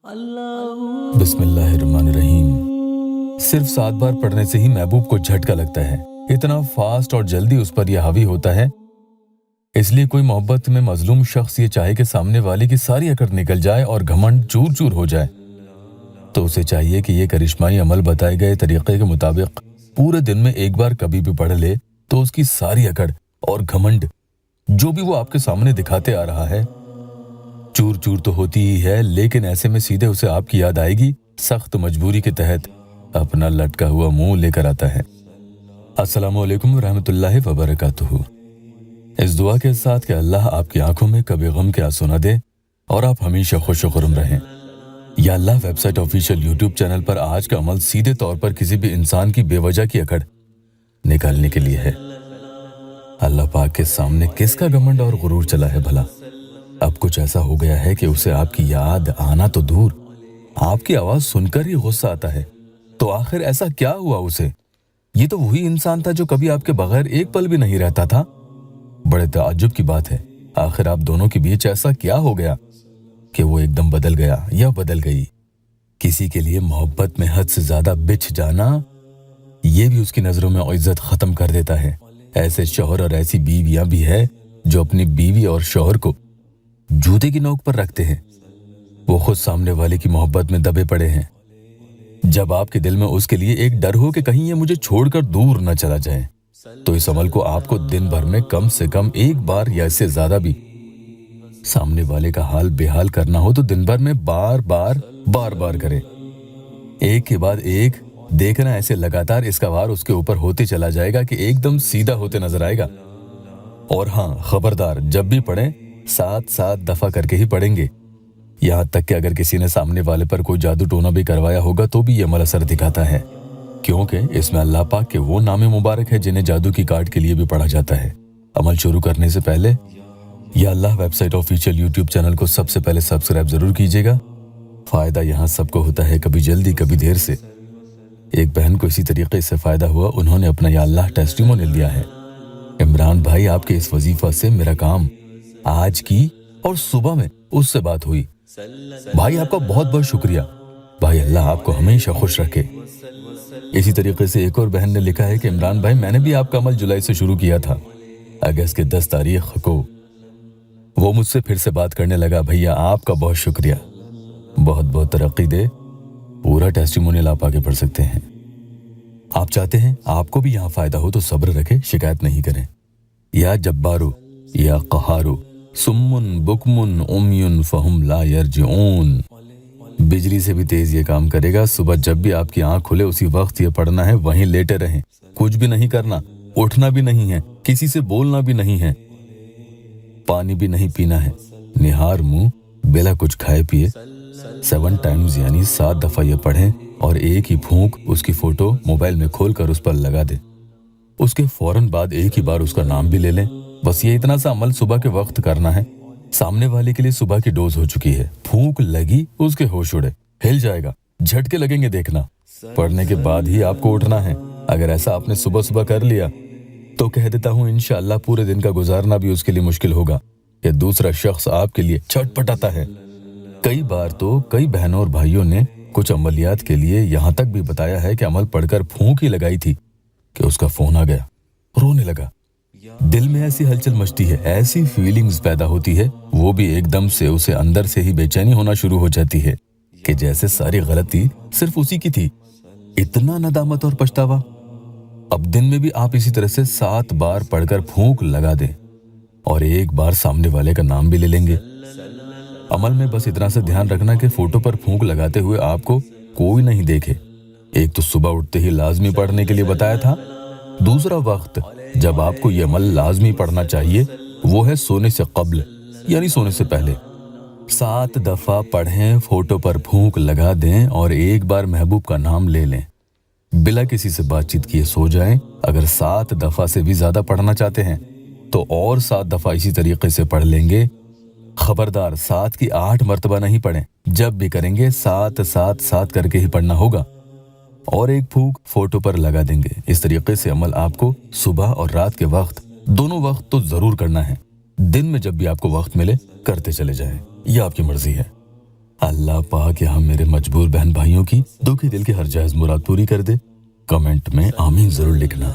बिस्मिल्लाहिर्रहमानिर्रहीम। सिर्फ 7 बार पढ़ने से ही महबूब को झटका लगता है। इतना फास्ट और जल्दी उस पर यह हावी होता है। इसलिए कोई मोहब्बत में मजलूम शख्स ये चाहे कि सामने वाले की सारी अकड़ निकल जाए और घमंड चूर चूर हो जाए, तो उसे चाहिए कि ये करिश्माई अमल बताए गए तरीके के मुताबिक पूरे दिन में एक बार कभी भी पढ़ ले, तो उसकी सारी अकड़ और घमंड जो भी वो आपके सामने दिखाते आ रहा है, चूर चूर तो होती ही है, लेकिन ऐसे में सीधे उसे आपकी याद आएगी। सख्त मजबूरी के तहत अपना लटका हुआ मुंह लेकर आता है। अस्सलामु अलैकुम रहमतुल्लाहि व बरकातुहू। इस दुआ के साथ कि अल्लाह आपकी आंखों में कभी गम के आंसू न दे और आप हमेशा खुश खुर्रम रहें। या अल्लाह वेबसाइट ऑफिशियल यूट्यूब चैनल पर आज का अमल सीधे तौर पर किसी भी इंसान की बेवजह की अकड़ निकालने के लिए है। अल्लाह पाक के सामने किसका घमंड और गुरूर चला है भला। अब कुछ ऐसा हो गया है कि उसे आपकी याद आना तो दूर, आपकी आवाज सुनकर ही गुस्सा आता है। तो आखिर ऐसा क्या हुआ उसे? ये तो वही इंसान था जो कभी आपके बगैर एक पल भी नहीं रहता था। बड़े ताज्जुब की बात है, आखिर आप दोनों के बीच ऐसा क्या हो गया कि वो एकदम बदल गया या बदल गई। किसी के लिए मोहब्बत में हद से ज्यादा बिछ जाना, ये भी उसकी नजरों में इज्जत खत्म कर देता है। ऐसे शौहर और ऐसी बीवियां भी है जो अपनी बीवी और शौहर को जूते की नोक पर रखते हैं। वो खुद सामने वाले की मोहब्बत में दबे पड़े हैं। जब आपके दिल में उसके लिए एक डर हो कि कहीं ये मुझे छोड़कर दूर न चला जाए, तो इस अमल को आपको दिन भर में कम से कम एक बार या इससे ज्यादा भी सामने वाले का हाल बेहाल करना हो तो दिन भर में बार बार करें। एक के बाद एक देखना, ऐसे लगातार इसका वार उसके ऊपर होते चला जाएगा कि एकदम सीधा होते नजर आएगा। और हाँ, खबरदार, जब भी पढ़ें 7 दफा करके ही पढ़ेंगे। यहाँ तक कि अगर किसी ने सामने वाले पर कोई जादू टोना भी करवाया होगा तो भी ये अमल असर दिखाता है, क्योंकि इसमें अल्लाह पाक के वो नामे मुबारक है जिन्हें जादू की काट के लिए भी पढ़ा जाता है। अमल शुरू करने से पहले या अल्लाह वेबसाइट ऑफिशियल यूट्यूब चैनल को सबसे पहले सब्सक्राइब जरूर कीजिएगा। फायदा यहाँ सबको होता है, कभी जल्दी कभी देर से। एक बहन को इसी तरीके से फायदा हुआ, उन्होंने अपना या अल्लाह टेस्टिमोनियल दिया है। इमरान भाई, आपके इस वजीफा से मेरा काम आज की और सुबह में उससे बात हुई। भाई आपका बहुत बहुत शुक्रिया। भाई अल्लाह आपको हमेशा खुश रखे। इसी तरीके से एक और बहन ने लिखा है कि इमरान भाई, मैंने भी आपका अमल जुलाई से शुरू किया था। अगस्त के 10 तारीख को वो मुझसे फिर से बात करने लगा। भैया आपका बहुत शुक्रिया, बहुत बहुत तरक्की दे। पूरा टेस्टिमोनियल आप आगे पढ़ सकते हैं। आप चाहते हैं आपको भी यहाँ फायदा हो तो सब्र रखें, शिकायत नहीं करें। या जब्बारू या कहारू सुम्मुन बुकमुन उम्युन फहुम ला यरजिऊन। बिजली से भी तेज ये काम करेगा। सुबह जब भी आपकी आंख खुले उसी वक्त ये पढ़ना है, वहीं लेटे रहें, कुछ भी नहीं करना, उठना भी नहीं है, किसी से बोलना भी नहीं है, पानी भी नहीं पीना है। निहार मुंह बिना कुछ खाए पिए 7 टाइम्स यानी 7 दफा ये पढ़ें और एक ही फूंक उसकी फोटो मोबाइल में खोलकर उस पर लगा दें। उसके फौरन बाद एक ही बार उसका नाम भी ले लें। बस ये इतना सा अमल सुबह के वक्त करना है। सामने वाले के लिए सुबह की डोज हो चुकी है। फूंक लगी, उसके होश उड़े, हिल जाएगा, झटके लगेंगे देखना। पढ़ने के बाद ही आपको उठना है। अगर ऐसा आपने सुबह सुबह कर लिया तो कह देता हूँ इंशाअल्लाह पूरे दिन का गुजारना भी उसके लिए मुश्किल होगा कि दूसरा शख्स आपके लिए छटपटाता है। कई बार तो कई बहनों और भाइयों ने कुछ अमलियात के लिए यहाँ तक भी बताया है कि अमल पढ़कर फूंक ही लगाई थी कि उसका फोन आ गया, रोने लगा। दिल में ऐसी हलचल मचती है, ऐसी फीलिंग्स पैदा होती है, वो भी एकदम से उसे अंदर से ही बेचैनी होना शुरू हो जाती है कि जैसे सारी गलती सिर्फ उसी की थी। इतना नदामत और पछतावा। अब दिन में भी आप इसी तरह से 7 बार पढ़कर फूंक लगा दें और एक बार सामने वाले का नाम भी ले लेंगे। अमल में बस इतना सा ध्यान रखना कि फोटो पर फूंक लगाते हुए आपको कोई नहीं देखे। एक तो सुबह उठते ही लाजमी पढ़ने के लिए बताया था। दूसरा वक्त जब आपको ये अमल लाजमी पढ़ना चाहिए वो है सोने से कब्ल यानी सोने से पहले। 7 दफा पढ़ें, फोटो पर फूंक लगा दें और एक बार महबूब का नाम ले लें। बिना किसी से बातचीत किए सो जाएं। अगर 7 दफा से भी ज्यादा पढ़ना चाहते हैं तो और 7 दफा इसी तरीके से पढ़ लेंगे। खबरदार 7 की 8 मर्तबा नहीं पढ़ें। जब भी करेंगे 7 करके ही पढ़ना होगा और एक फूंक फोटो पर लगा देंगे। इस तरीके से अमल आपको सुबह और रात के वक्त, दोनों वक्त तो जरूर करना है। दिन में जब भी आपको वक्त मिले करते चले जाएं, यह आपकी मर्जी है। अल्लाह पाक यहाँ मेरे मजबूर बहन भाइयों की दुखी दिल की हर जायज मुराद पूरी कर दे। कमेंट में आमीन जरूर लिखना।